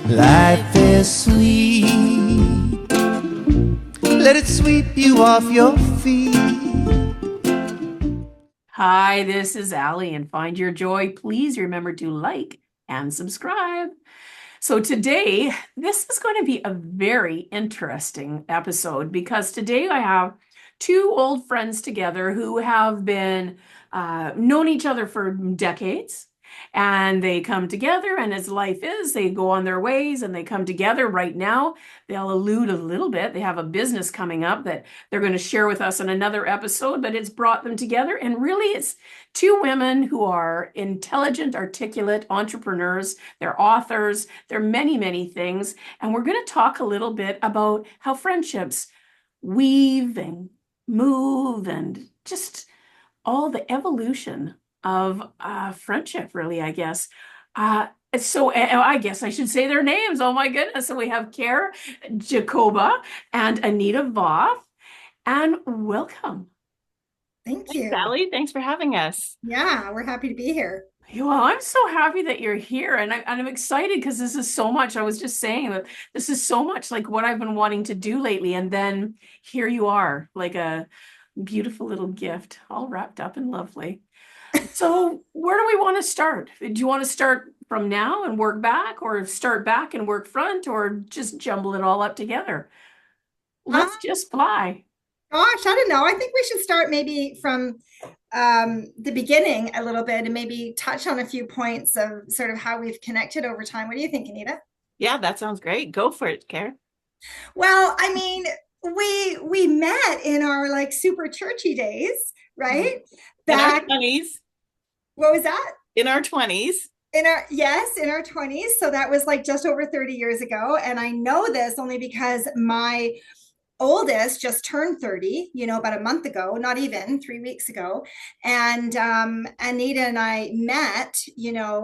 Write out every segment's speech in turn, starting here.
Life is sweet. Let it sweep you off your feet. Hi, this is Allie, and find your joy. Please remember to like and subscribe. So today, this is going to be a very interesting episode because today I have two old friends together who have been known each other for decades. And they come together, and as life is, they go on their ways and they come together right now. They'll allude a little bit. They have a business coming up that they're going to share with us in another episode, but it's brought them together. And really, it's two women who are intelligent, articulate entrepreneurs. They're authors. They're many, many things. And we're going to talk a little bit about how friendships weave and move and just all the evolution of friendship, really, I guess. So I guess I should say their names. Oh my goodness. So we have Kare, Jacoba, and Anita Voth. And welcome. Thank Thanks, you. Sally. Thanks for having us. Yeah, we're happy to be here. Well, I'm so happy that you're here, and I'm excited because this is so much. I was just saying that this is so much like what I've been wanting to do lately, and then here you are, like a beautiful little gift, all wrapped up and lovely. So where do we want to start? Do you want to start from now and work back, or start back and work front, or just jumble it all up together? Let's just fly. Gosh, I don't know. I think we should start maybe from the beginning a little bit and maybe touch on a few points of sort of how we've connected over time. What do you think, Anita? Yeah, that sounds great. Go for it, Kare. Well, I mean, we met in our like super churchy days, right? In our Back, 20s. what was that? In our 20s. In our 20s. So that was like just over 30 years ago. And I know this only because my oldest just turned 30, about a month ago, not even 3 weeks ago. And Anita and I met,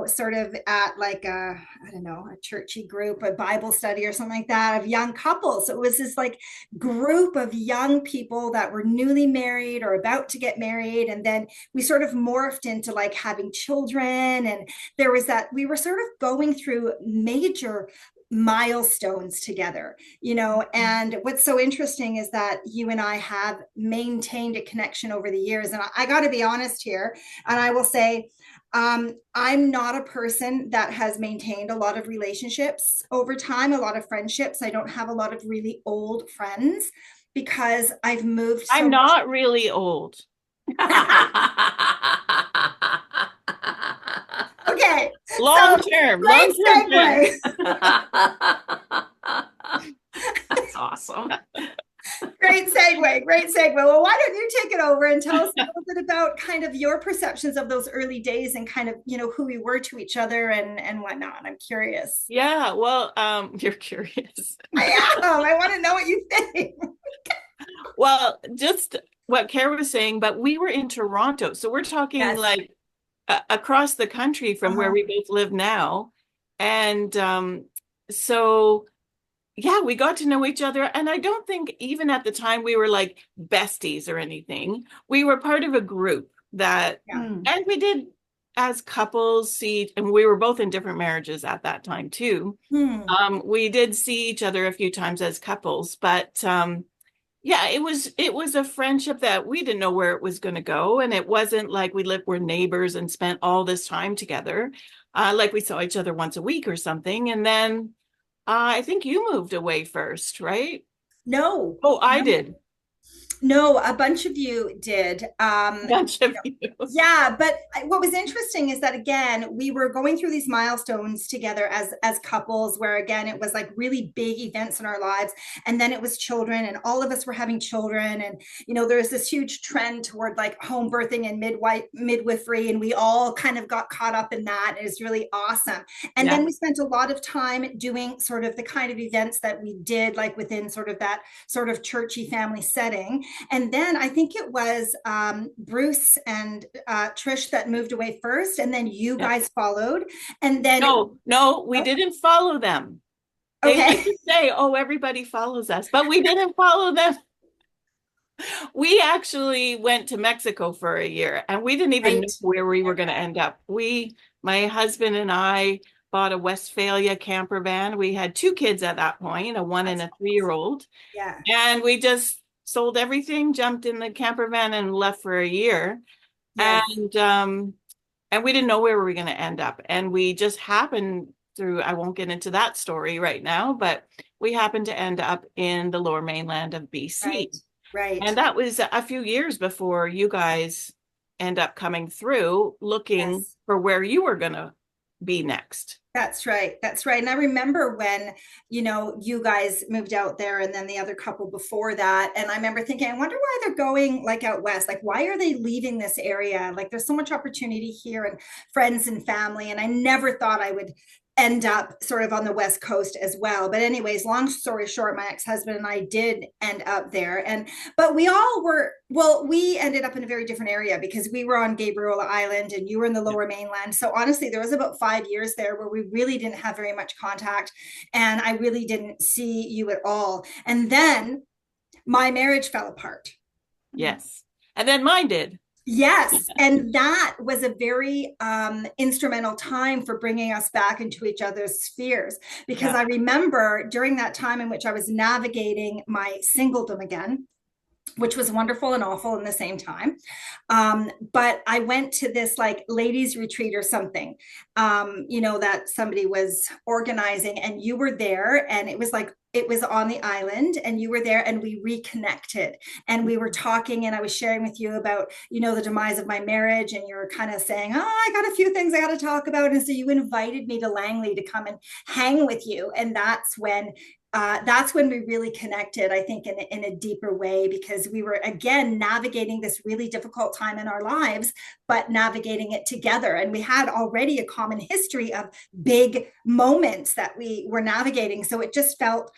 sort of at like I don't know, a churchy group, a Bible study or something like that of young couples. So it was this like group of young people that were newly married or about to get married. And then we sort of morphed into like having children. And there was that, we were sort of going through major milestones together, and what's so interesting is that you and I have maintained a connection over the years. And I got to be honest here, and I will say, I'm not a person that has maintained a lot of relationships over time, a lot of friendships. I don't have a lot of really old friends because I've moved so I'm not really old. Okay. Long term. Segue. That's awesome. Great segue. Well, why don't you take it over and tell us a little bit about kind of your perceptions of those early days and kind of, who we were to each other and whatnot. I'm curious. Yeah, well, you're curious. I am. I want to know what you think. Well, just what Kare was saying, but we were in Toronto. So we're talking Yes. like across the country from where we both live now. And so, yeah, we got to know each other. And I don't think even at the time we were like besties or anything. We were part of a group that, and we did as couples see, and we were both in different marriages at that time too. We did see each other a few times as couples, but yeah, it was a friendship that we didn't know where it was going to go. And it wasn't like we're neighbors and spent all this time together. Like we saw each other once a week or something. And then I think you moved away first, right? No. Oh, I did. No, a bunch of you did. Bunch of you. Yeah, but what was interesting is that again, we were going through these milestones together as couples, where again it was like really big events in our lives, and then it was children, and all of us were having children, and there's this huge trend toward like home birthing and midwifery, and we all kind of got caught up in that. It was really awesome, and then we spent a lot of time doing sort of the kind of events that we did, like within sort of that sort of churchy family setting. And then I think it was Bruce and Trish that moved away first, and then you guys followed. And then no, we didn't follow them. They like to say, "Oh, everybody follows us," but we didn't follow them. We actually went to Mexico for a year, and we didn't even know where we were going to end up. My husband and I bought a Westphalia camper van. We had 2 kids at that point, a 1 and a 3-year-old. Yeah. And we just sold everything, jumped in the camper van and left for a year. Yes. And we didn't know where we were going to end up. And we just happened through, I won't get into that story right now, but we happened to end up in the lower mainland of BC. Right. Right. And that was a few years before you guys end up coming through looking Yes. for where you were going to be next. That's right. That's right. And I remember when, you guys moved out there and then the other couple before that. And I remember thinking, I wonder why they're going like out west. Like, why are they leaving this area? Like, there's so much opportunity here and friends and family. And I never thought I would end up sort of on the West Coast as well. But anyways, long story short, my ex-husband and I did end up there. But we all were, well, we ended up in a very different area because we were on Gabriel Island and you were in the lower mainland. So honestly, there was about 5 years there where we really didn't have very much contact. And I really didn't see you at all. And then my marriage fell apart. Yes. And then mine did. Yes. And that was a very instrumental time for bringing us back into each other's spheres, because I remember during that time in which I was navigating my singledom again, which was wonderful and awful in the same time. But I went to this like ladies retreat or something, that somebody was organizing, and you were there, and it was on the island and you were there, and we reconnected and we were talking, and I was sharing with you about, the demise of my marriage, and you were kind of saying, oh, I got a few things I got to talk about. And so you invited me to Langley to come and hang with you. And that's when we really connected, I think, in a deeper way, because we were, again, navigating this really difficult time in our lives, but navigating it together. And we had already a common history of big moments that we were navigating. So it just felt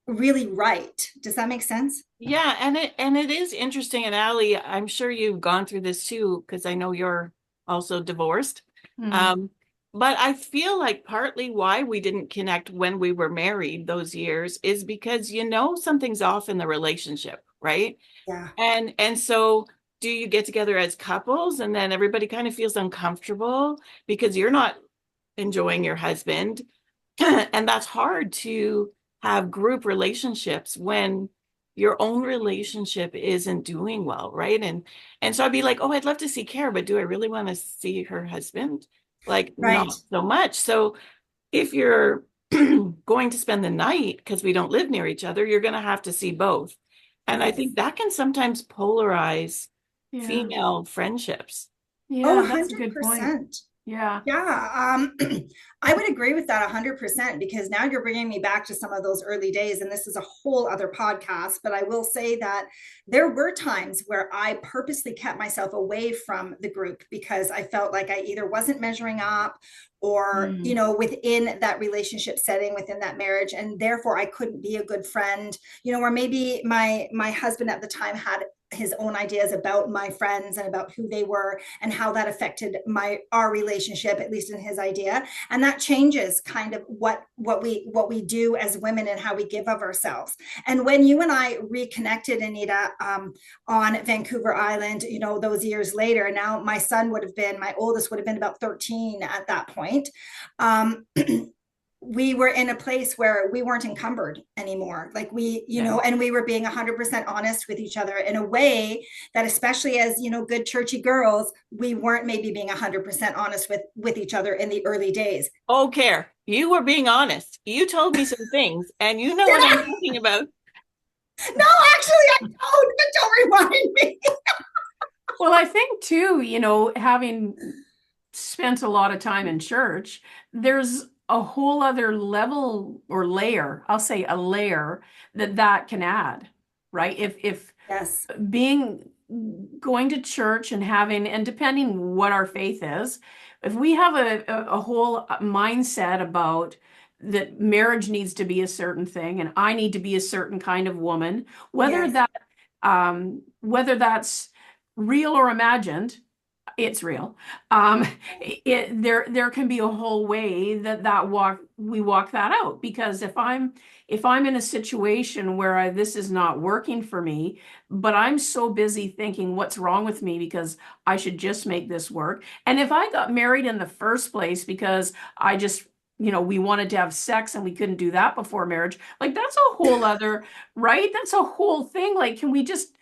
really right. Does that make sense? Yeah. And it is interesting. And Allie, I'm sure you've gone through this too, because I know you're also divorced. Mm. But I feel like partly why we didn't connect when we were married those years is because, something's off in the relationship, right? Yeah. And so do you get together as couples and then everybody kind of feels uncomfortable because you're not enjoying your husband? And that's hard to have group relationships when your own relationship isn't doing well, right? And so I'd be like, oh, I'd love to see Kare, but do I really want to see her husband? Like, Right. not so much. So if you're going to spend the night, because we don't live near each other, you're going to have to see both. And I think that can sometimes polarize female friendships. Yeah, that's a good point. 100%. Yeah. Yeah, I would agree with that 100%, because now you're bringing me back to some of those early days, and this is a whole other podcast, but I will say that there were times where I purposely kept myself away from the group because I felt like I either wasn't measuring up or, within that relationship setting, within that marriage, and therefore I couldn't be a good friend, or maybe my husband at the time had his own ideas about my friends and about who they were and how that affected our relationship, at least in his idea. And that changes kind of what we do as women and how we give of ourselves. And when you and I reconnected, Anita, on Vancouver Island, those years later, now my oldest would have been about 13 at that point. We were in a place where we weren't encumbered anymore. Like and we were being 100% honest with each other in a way that, especially as, good churchy girls, we weren't maybe being 100% honest with each other in the early days. Oh, Kare, you were being honest. You told me some things and you know what I'm talking about. No, actually I don't remind me. Well, I think too, having spent a lot of time in church, there's a whole other level or layer, I'll say a layer that can add, right? If yes, going to church and depending what our faith is, if we have a whole mindset about that marriage needs to be a certain thing and I need to be a certain kind of woman, whether that's real or imagined, it's real. There can be a whole way we walk that out, because if I'm in a situation where this is not working for me, but I'm so busy thinking what's wrong with me because I should just make this work. And if I got married in the first place because I just we wanted to have sex and we couldn't do that before marriage. Like that's a whole other, right? That's a whole thing. Like, can we just,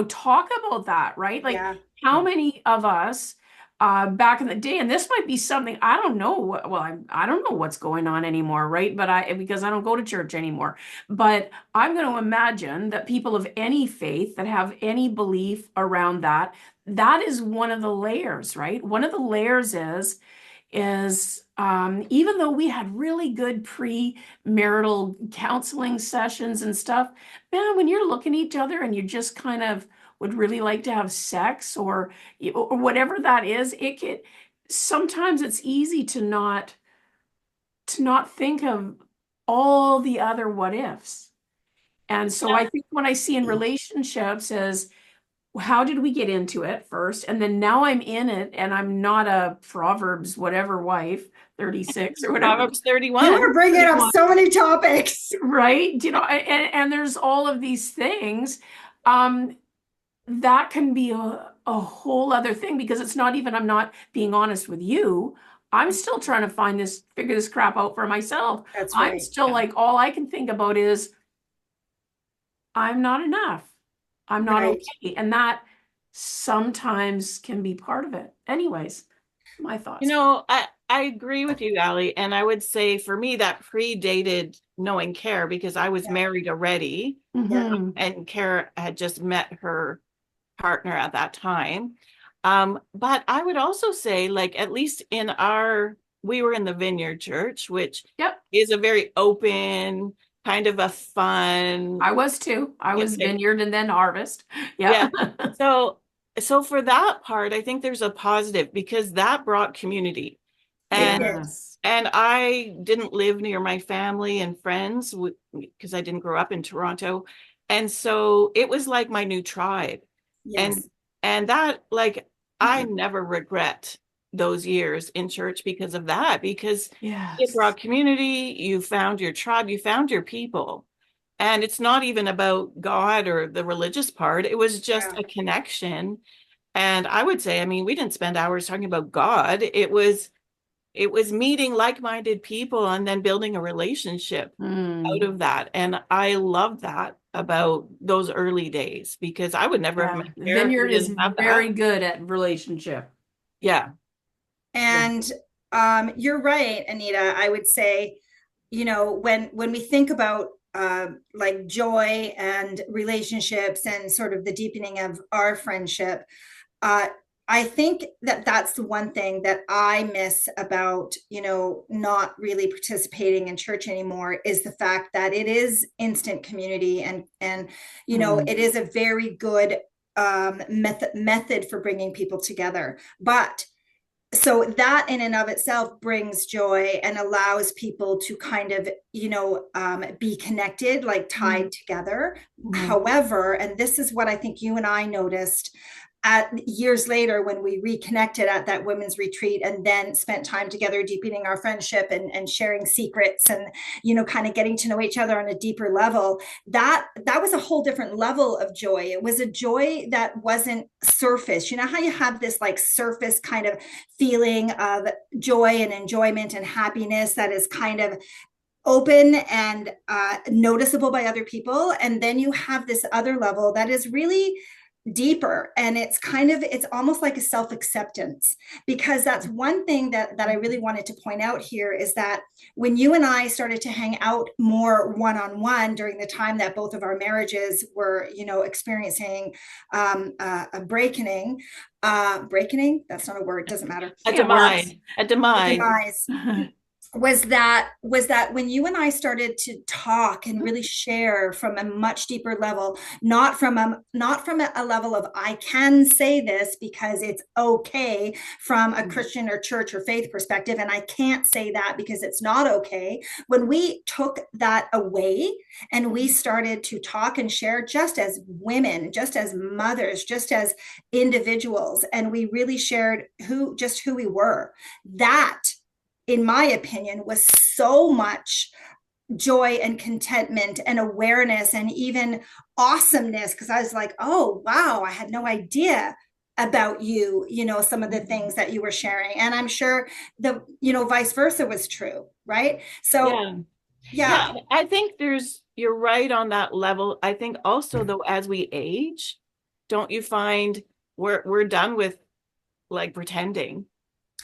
talk about that, right? Like Yeah. how many of us back in the day, and this might be something I don't know. Well, I don't know what's going on anymore, right? But because I don't go to church anymore. But I'm going to imagine that people of any faith that have any belief around that, that is one of the layers, right? One of the layers is even though we had really good pre-marital counseling sessions and stuff, man, when you're looking at each other and you just kind of would really like to have sex or whatever that is, sometimes it's easy to not think of all the other what ifs. And so I think what I see in relationships is, how did we get into it first? And then now I'm in it and I'm not a Proverbs whatever wife, 36 or whatever. Proverbs 31. You were bringing up so many topics. Right. And there's all of these things. That can be a whole other thing, because it's not even, I'm not being honest with you. I'm still trying to figure this crap out for myself. That's right. I'm still like, all I can think about is I'm not enough. I'm not Right. okay. And that sometimes can be part of it. Anyways, my thoughts. I agree with you, Ali. And I would say for me, that predated knowing Kare, because I was married already. Mhm. And Kare had just met her partner at that time. But I would also say, like, at least we were in the Vineyard Church, which Yep. is a very open, kind of a fun. I was too. I was Okay. Vineyard and then Harvest. Yeah. So for that part, I think there's a positive, because that brought community. And Yes. and I didn't live near my family and friends because I didn't grow up in Toronto. And so it was like my new tribe. Yes. And that, like, I never regret those years in church because of that, because Yes. it brought community. You found your tribe, you found your people. And it's not even about God or the religious part. It was just a connection. And I would say, I mean, we didn't spend hours talking about God. It was meeting like-minded people and then building a relationship out of that. And I love that about those early days, because I would never have met Kare if we Vineyard is didn't have that. very good at relationship. Yeah. And you're right, Anita. I would say, when we think about like joy and relationships and sort of the deepening of our friendship, I think that that's the one thing that I miss about, not really participating in church anymore, is the fact that it is instant community and it is a very good method for bringing people together. But so that in and of itself brings joy and allows people to kind of, be connected, like tied together. However, and this is what I think you and I noticed years later when we reconnected at that women's retreat and then spent time together deepening our friendship and sharing secrets and kind of getting to know each other on a deeper level, that was a whole different level of joy. It was a joy that wasn't surface. You know how you have this like surface kind of feeling of joy and enjoyment and happiness that is kind of open and noticeable by other people, and then you have this other level that is really deeper, and it's almost like a self-acceptance. Because that's one thing that I really wanted to point out here, is that when you and I started to hang out more one-on-one during the time that both of our marriages were experiencing a breaking, that's not a word, doesn't matter, A demise. was that when you and I started to talk and really share from a much deeper level, not from a level of I can say this because it's okay from a Christian or church or faith perspective, and I can't say that because it's not okay. When we took that away and we started to talk and share just as women, just as mothers, just as individuals, and we really shared who we were, that, in my opinion, was so much joy and contentment and awareness and even awesomeness, because I was like, oh, wow, I had no idea about you, some of the things that you were sharing. And I'm sure vice versa was true, right? So, Yeah. yeah. Yeah, I think you're right on that level. I think also though, as we age, don't you find we're done with like pretending?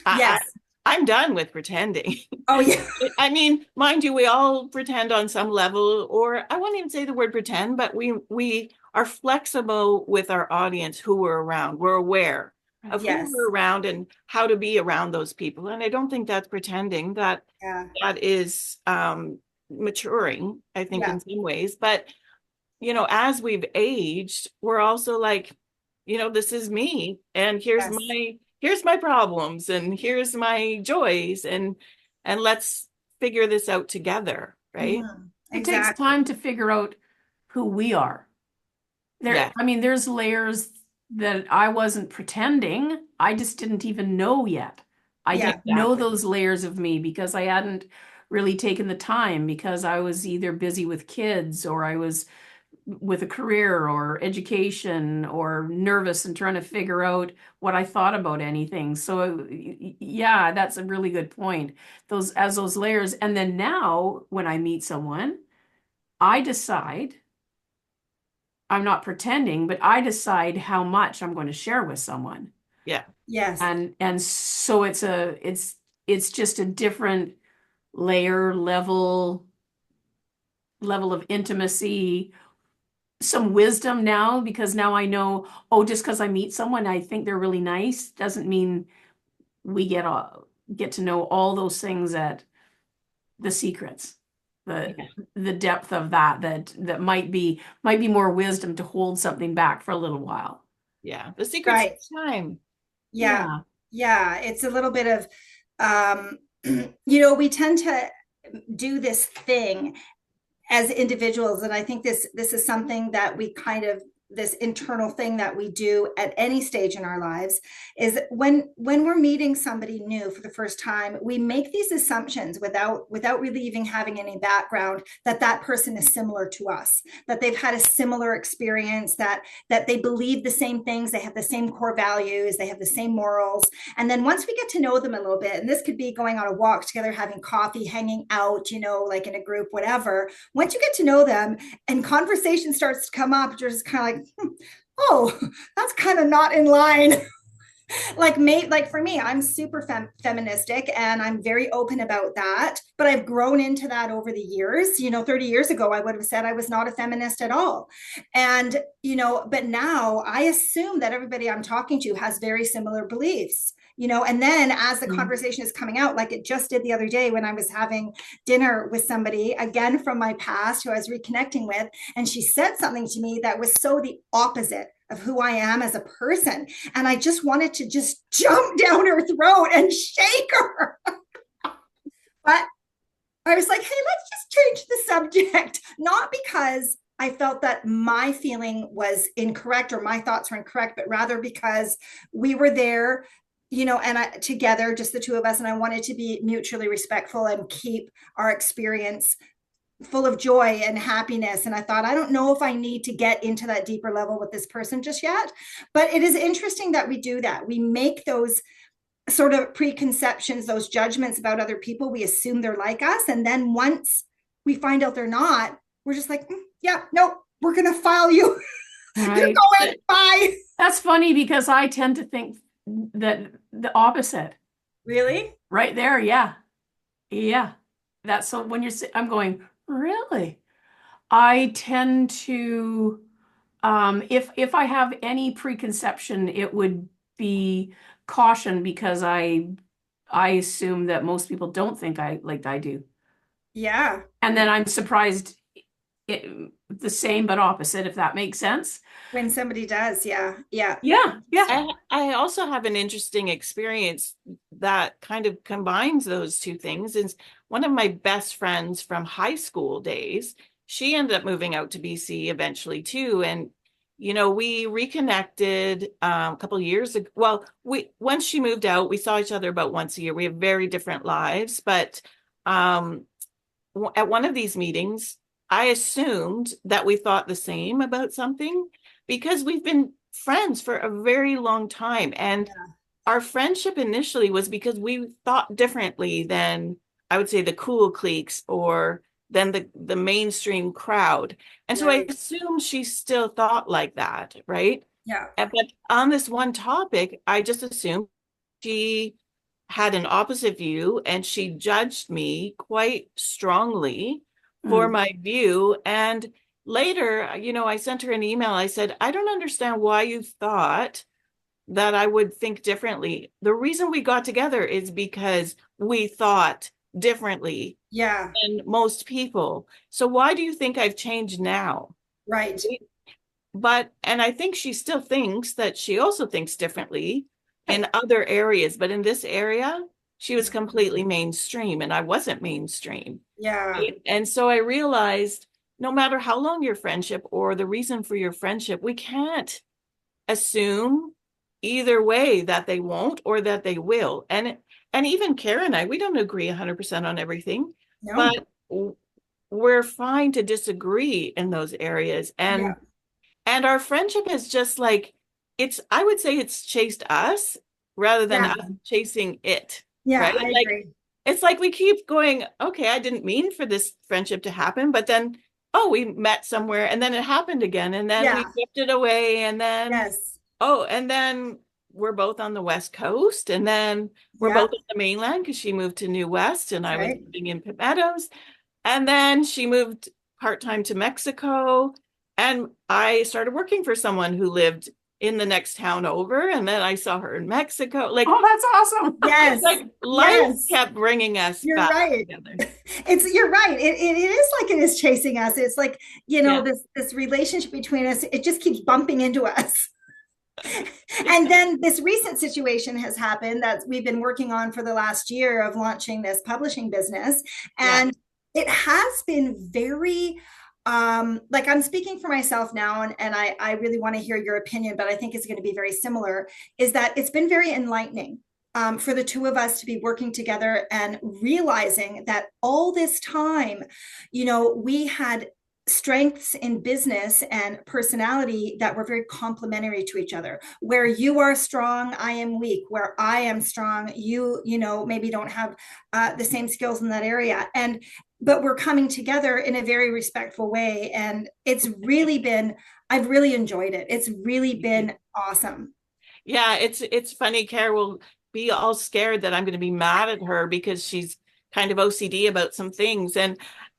I, Yes. I'm done with pretending. Oh, yeah. I mean, mind you, we all pretend on some level, or I won't even say the word pretend, but we are flexible with our audience who we're around. We're aware of who Yes. we're around and how to be around those people. And I don't think that's pretending. Yeah. That is maturing, I think, Yeah. in some ways. But as we've aged, we're also like, this is me, and Yes. here's my problems, and here's my joys, and let's figure this out together, right? Mhm. It takes Exactly. time to figure out who we are. Yeah. I mean, there's layers that I wasn't pretending. I just didn't even know yet. I Yeah. didn't know Exactly. those layers of me because I hadn't really taken the time because I was either busy with kids or I was with a career or education or nervous and trying to figure out what I thought about anything. So yeah, that's a really good point. Those layers. And then now when I meet someone, I decide I'm not pretending, but I decide how much I'm going to share with someone. Yeah. Yes. And so it's just a different level of intimacy, some wisdom now because now I know, oh, just because I meet someone, I think they're really nice, doesn't mean we get to know all those things at the secrets, the Yeah. the depth of that might be more wisdom to hold something back for a little while. Yeah. The secret's Right. time. Yeah. Yeah. Yeah. It's a little bit of, um, we tend to do this thing as individuals, and I think this is something that we kind of, this internal thing that we do at any stage in our lives, is when we're meeting somebody new for the first time, we make these assumptions without really even having any background that person is similar to us, that they've had a similar experience, that they believe the same things, they have the same core values, they have the same morals. And then once we get to know them a little bit, and this could be going on a walk together, having coffee, hanging out, like in a group, whatever, once you get to know them and conversation starts to come up, you're just kind of like, oh, that's kind of not in line. like for me, I'm super feministic and I'm very open about that, but I've grown into that over the years. 30 years ago I would have said I was not a feminist at all. And but now I assume that everybody I'm talking to has very similar beliefs. And then as the conversation is coming out, like it just did the other day when I was having dinner with somebody, again from my past, who I was reconnecting with, and she said something to me that was so the opposite of who I am as a person. And I just wanted to just jump down her throat and shake her. But I was like, hey, let's just change the subject. Not because I felt that my feeling was incorrect or my thoughts were incorrect, but rather because we were there, and together, just the two of us, and I wanted to be mutually respectful and keep our experience full of joy and happiness. And I thought, I don't know if I need to get into that deeper level with this person just yet. But it is interesting that we do that. We make those sort of preconceptions, those judgments about other people. We assume they're like us. And then once we find out they're not, we're just like, yeah, no, we're going to file you. Right. You're going, bye. That's funny because I tend to think that the opposite. Really? Right there. Yeah. Yeah. That's so when I'm going, really? I tend to, if I have any preconception, it would be caution because I assume that most people don't think I do. Yeah. And then I'm surprised the same but opposite, if that makes sense. When somebody does, yeah. Yeah. Yeah. Yeah. I also have an interesting experience that kind of combines those two things. Is one of my best friends from high school days, she ended up moving out to BC eventually too. And, we reconnected a couple of years ago. Well, once she moved out, we saw each other about once a year. We have very different lives, but at one of these meetings, I assumed that we thought the same about something because we've been friends for a very long time. And Yeah. our friendship initially was because we thought differently than, I would say, the cool cliques or than the mainstream crowd. And so I Right. assume she still thought like that, right? Yeah. But on this one topic, I just assumed she had an opposite view and she judged me quite strongly for Mm. my view. And later, you know, I sent her an email. I said, I don't understand why you thought that I would think differently. The reason we got together is because we thought differently Yeah. than most people. So why do you think I've changed now? Right. But, and I think she still thinks that she also thinks differently in other areas, but in this area, she was completely mainstream and I wasn't mainstream. Yeah. And so I realized no matter how long your friendship or the reason for your friendship, we can't assume either way that they won't or that they will. And even Kare and I, we don't agree 100% on everything, No. but we're fine to disagree in those areas. Yeah. And our friendship is just like it's, I would say it's chased us rather than Yeah. us chasing it, Yeah. right? I Like agree. it's like we keep going, okay, I didn't mean for this friendship to happen, but then oh, we met somewhere and then it happened again and then we Yeah. drifted away and then Yes. oh, and then we're both on the West Coast and then we're Yeah. both on the mainland because she moved to New West and I was Right. living in Pitt Meadows. And then she moved part-time to Mexico. And I started working for someone who lived in the next town over. And then I saw her in Mexico. Like, Oh, that's awesome. Yes. like life Yes. kept bringing us You're back right. together. You're right. It is like it is chasing us. It's like, Yeah. this relationship between us, it just keeps bumping into us. And then this recent situation has happened that we've been working on for the last year of launching this publishing business. Yeah. And it has been very like I'm speaking for myself now, and I really want to hear your opinion, but I think it's going to be very similar, is that it's been very enlightening for the two of us to be working together and realizing that all this time, we had strengths in business and personality that were very complementary to each other. Where you are strong, I am weak. Where I am strong, maybe don't have the same skills in that area. But we're coming together in a very respectful way. And I've really enjoyed it. It's really been awesome. Yeah, it's funny. Kara will be all scared that I'm going to be mad at her because she's kind of OCD about some things, and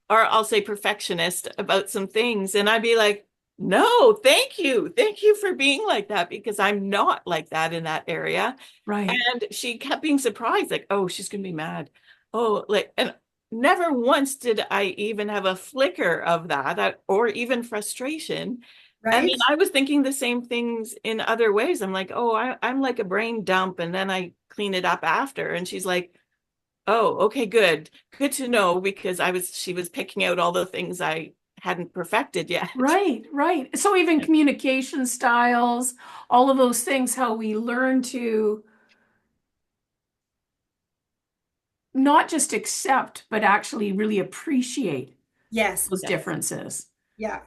or I'll say perfectionist about some things, and I'd be like, "No, thank you for being like that because I'm not like that in that area." Right. And she kept being surprised, like, "Oh, she's going to be mad." Oh, like, and never once did I even have a flicker of that or even frustration. And Right. then I was thinking the same things in other ways. I'm like, oh, I'm like a brain dump, and then I clean it up after. And she's like, oh, okay, good. Good to know because she was picking out all the things I hadn't perfected yet. Right, right. So even communication styles, all of those things, how we learn to not just accept, but actually really appreciate Yes. those Yes. differences. Yeah.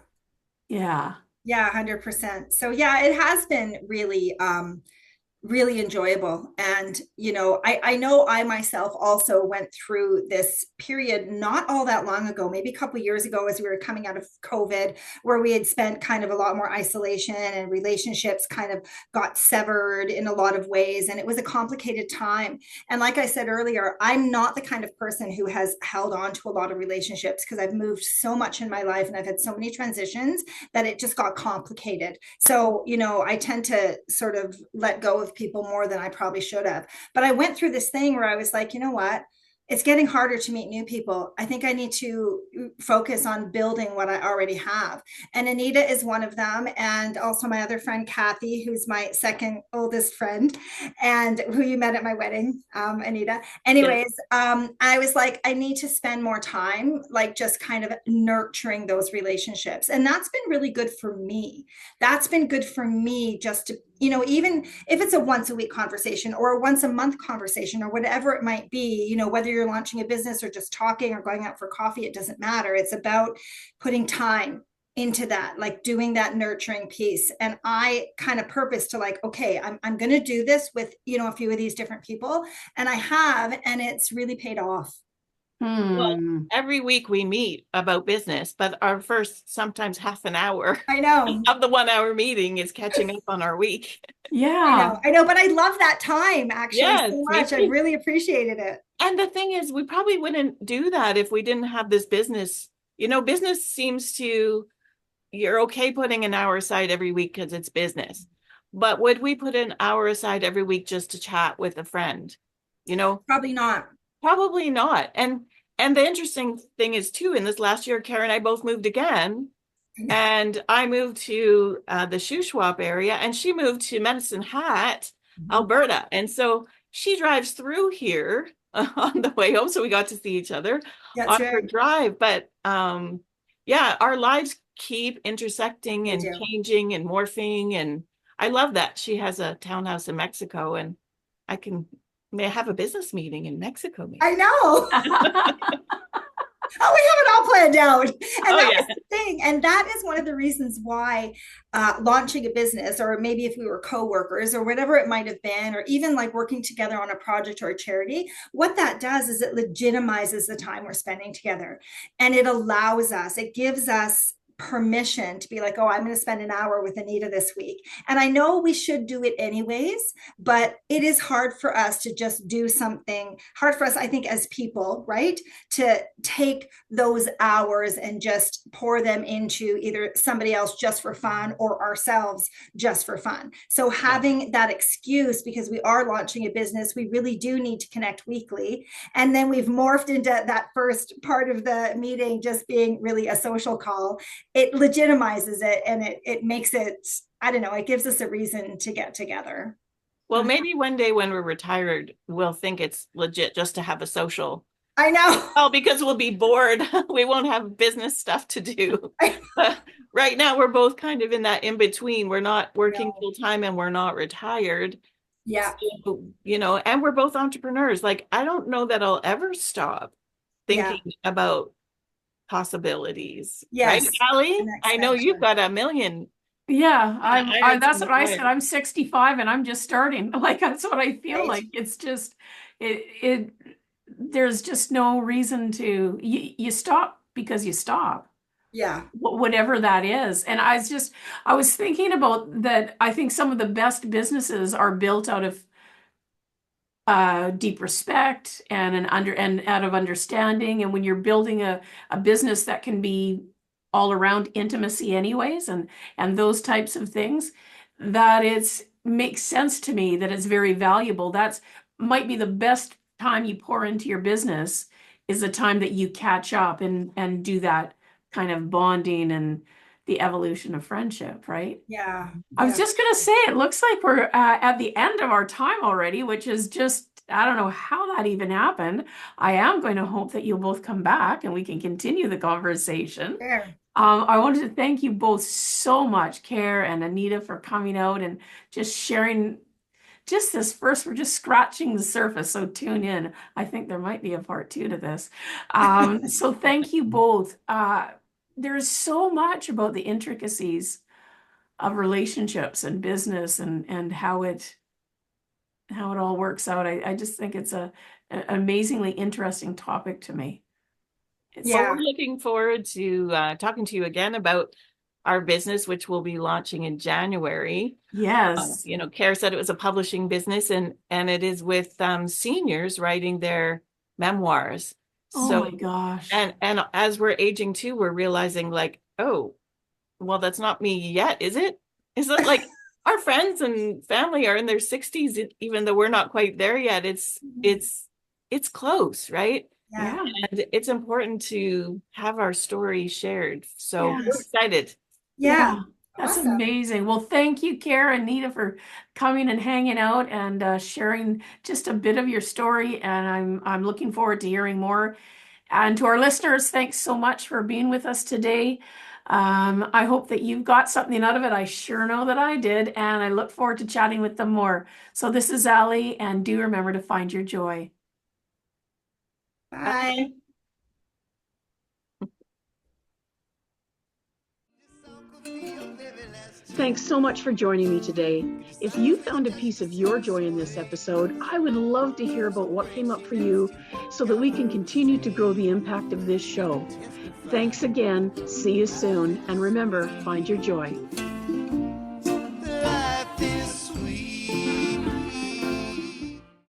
Yeah. Yeah, 100%. So yeah, it has been really enjoyable. And, I know I myself also went through this period not all that long ago, maybe a couple of years ago, as we were coming out of COVID, where we had spent kind of a lot more isolation and relationships kind of got severed in a lot of ways. And it was a complicated time. And like I said earlier, I'm not the kind of person who has held on to a lot of relationships because I've moved so much in my life and I've had so many transitions that it just got complicated. So, I tend to sort of let go of people more than I probably should have. But I went through this thing where I was like, you know what? It's getting harder to meet new people. I think I need to focus on building what I already have. And Anita is one of them. And also my other friend, Kathy, who's my second oldest friend and who you met at my wedding, Anita. Anyways, I was like, I need to spend more time, like just kind of nurturing those relationships. And that's been really good for me. That's been good for me just to, even if it's a once a week conversation or a once a month conversation or whatever it might be, whether you're launching a business or just talking or going out for coffee, it doesn't matter. It's about putting time into that, like doing that nurturing piece. And I kind of purpose to like, okay, I'm going to do this with, a few of these different people. And I have, and it's really paid off. Well, Hmm. every week we meet about business, but our first sometimes half an hour I know. of the 1 hour meeting is catching up on our week. Yeah. I know, but I love that time actually Yes, so me much. I've too. really appreciated it. And the thing is, we probably wouldn't do that if we didn't have this business. Business seems to, you're okay putting an hour aside every week because it's business. But would we put an hour aside every week just to chat with a friend? You know, Probably not. Probably not. And the interesting thing is too, in this last year, Kare and I both moved again. And I moved to the Shuswap area, and she moved to Medicine Hat, Alberta. And so she drives through here on the way home. So we got to see each other That's on her right. drive. But yeah, our lives keep intersecting They and do. changing and morphing. And I love that she has a townhouse in Mexico, and I may have a business meeting in Mexico, maybe. I know. Oh, we have it all planned out. And Oh, that yeah. was the thing. And that is one of the reasons why launching a business, or maybe if we were co-workers or whatever it might have been, or even like working together on a project or a charity, what that does is it legitimizes the time we're spending together. And it allows us, it gives us permission to be like, oh, I'm going to spend an hour with Anita this week. And I know we should do it anyways, but it is hard for us to just do something, hard for us, I think, as people, right? To take those hours and just pour them into either somebody else just for fun or ourselves just for fun. So having that excuse, because we are launching a business, we really do need to connect weekly. And then we've morphed into that first part of the meeting just being really a social call. It legitimizes it, and it makes it, I don't know, it gives us a reason to get together. Well, maybe one day when we're retired, we'll think it's legit just to have a social. I know. Oh, because we'll be bored. We won't have business stuff to do. But right now, we're both kind of in that in between. We're not working full time and we're not retired. Yeah. So, and we're both entrepreneurs. Like, I don't know that I'll ever stop Yeah. thinking about possibilities. Right, Yes. Allie? The next I know you've venture. got a million Yeah, irons that's in what the I said. fire. I'm 65 and I'm just starting. Like that's what I feel Right. like. It's just it there's just no reason to you stop because you stop. Yeah. Whatever that is. And I was thinking about that. I think some of the best businesses are built out of deep respect and and out of understanding. And when you're building a business that can be all around intimacy anyways, and those types of things, that it's makes sense to me that it's very valuable. That's might be the best time you pour into your business is the time that you catch up and do that kind of bonding and the evolution of friendship, right? Yeah. I was Yeah. just gonna say, it looks like we're at the end of our time already, which is just, I don't know how that even happened. I am going to hope that you'll both come back and we can continue the conversation. Fair. I wanted to thank you both so much, Kare and Anita, for coming out and just sharing just this first. We're just scratching the surface, so tune in. I think there might be a part two to this. So thank you both. There's so much about the intricacies of relationships and business and how it all works out. I just think it's an amazingly interesting topic to me. Well, Yeah. we're looking forward to talking to you again about our business, which we'll be launching in January. Yes. Kare said it was a publishing business, and it is with seniors writing their memoirs. Oh So, my gosh. and as we're aging too, we're realizing like, oh, well, that's not me yet, is it? Is it like our friends and family are in their 60s, even though we're not quite there yet? It's close, right? Yeah. Yeah. And it's important to have our story shared. So we're Yes. excited. Yeah. Yeah. That's Awesome. amazing. Well, thank you, Kara and Nita, for coming and hanging out and sharing just a bit of your story. And I'm looking forward to hearing more. And to our listeners, thanks so much for being with us today. I hope that you've got something out of it. I sure know that I did, and I look forward to chatting with them more. So this is Allie, and do remember to find your joy. Bye. Thanks so much for joining me today. If you found a piece of your joy in this episode, I would love to hear about what came up for you so that we can continue to grow the impact of this show. Thanks again. See you soon. And remember, find your joy.